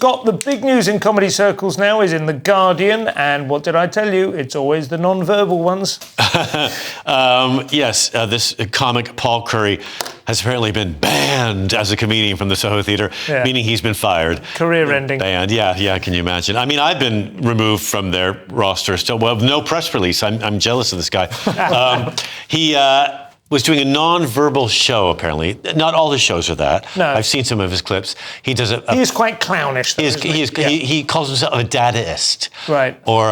Scott, the big news in comedy circles now is in The Guardian, and what did I tell you? It's always the non-verbal ones. Yes, this comic Paul Curry has apparently been banned as a comedian from the Soho Theatre, meaning he's been fired. Career ending. Banned, yeah, can you imagine? I mean, I've been removed from their roster still. Well, no press release. I'm jealous of this guy. He was doing a non-verbal show, apparently. Not all his shows are that. No. I've seen some of his clips. He does he is quite clownish, though, he calls himself a dadaist. Right. Or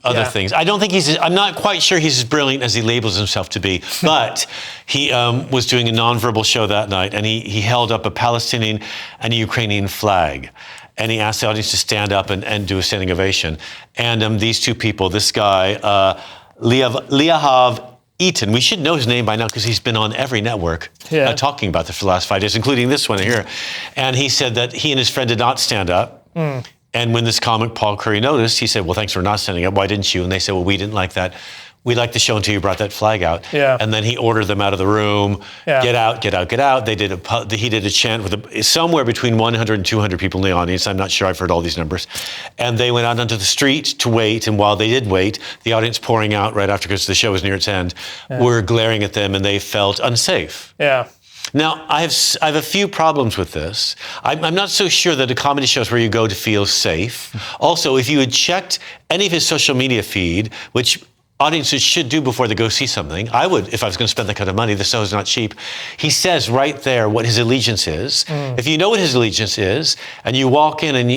other things. I don't think I'm not quite sure he's as brilliant as he labels himself to be, but he was doing a non-verbal show that night, and he held up a Palestinian and a Ukrainian flag. And he asked the audience to stand up and do a standing ovation. And these two people, this guy, Liahav Eaton, we should know his name by now because he's been on every network talking about this for the last 5 days, including this one here. And he said that he and his friend did not stand up. And when this comic, Paul Curry, noticed, he said, well, thanks for not standing up. Why didn't you? And they said, well, we didn't like that. We liked the show until you brought that flag out. And then he ordered them out of the room. Get out, get out, get out. He did a chant with somewhere between 100 and 200 people in the audience. I'm not sure I've heard all these numbers. And they went out onto the street to wait. And while they did wait, the audience pouring out right after, because the show was near its end, were glaring at them, and they felt unsafe. Now, I have a few problems with this. I'm not so sure that a comedy show is where you go to feel safe. Also, if you had checked any of his social media feed, which audiences should do before they go see something, I would, if I was going to spend that kind of money. The Soho's not cheap. He says right there what his allegiance is. If you know what his allegiance is, and you walk in and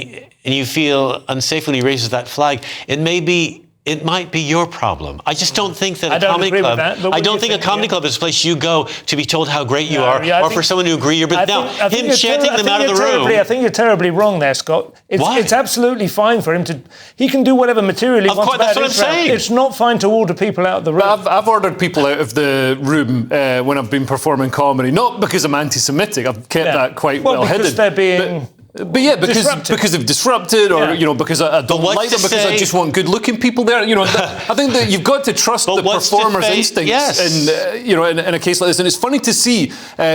you feel unsafe when he raises that flag, it might be your problem. I just don't think that a comedy club. I don't think a comedy club is a place you go to be told how great you are, or for someone to agree you're. But now, him chanting them out of the room. I think you're terribly wrong there, Scott. It's absolutely fine for him to. He can do whatever material he wants. That's what I'm saying. It's not fine to order people out of the room. I've ordered people out of the room when I've been performing comedy, not because I'm anti-Semitic. I've kept that quite well hidden. Because they're being. But yeah, because they've disrupted, or because I don't like them, because I just want good-looking people there. I think that you've got to trust the performer's instincts, in a case like this. And it's funny to see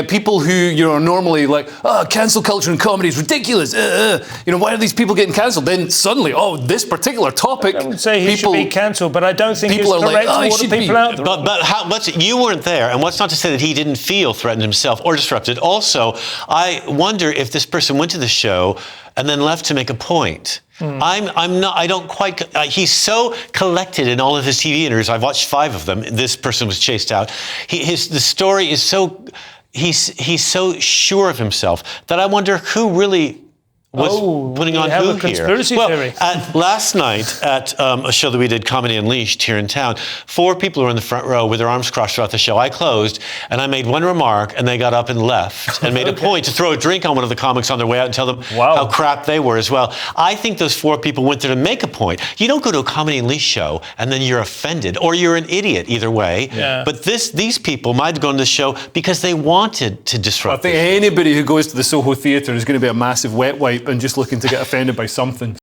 people who are normally like, cancel culture and comedy is ridiculous. Why are these people getting cancelled? Then suddenly, this particular topic. I wouldn't say he should be cancelled, but I don't think it's correct to order people out. But you weren't there, and what's not to say that he didn't feel threatened himself or disrupted. Also, I wonder if this person went to the show and then left to make a point. I don't quite. He's so collected in all of his TV interviews. I've watched 5 of them. This person was chased out. The story is so. He's so sure of himself that I wonder who really was putting on who here. Conspiracy theory. Last night at a show that we did, Comedy Unleashed, here in town, 4 people were in the front row with their arms crossed throughout the show. I closed, and I made one remark, and they got up and left, and made a point to throw a drink on one of the comics on their way out and tell them how crap they were as well. I think those 4 people went there to make a point. You don't go to a Comedy Unleashed show, and then you're offended, or you're an idiot, either way. But these people might have gone to the show because they wanted to disrupt. I think anybody who goes to the Soho Theatre is going to be a massive wet wipe and just looking to get offended by something.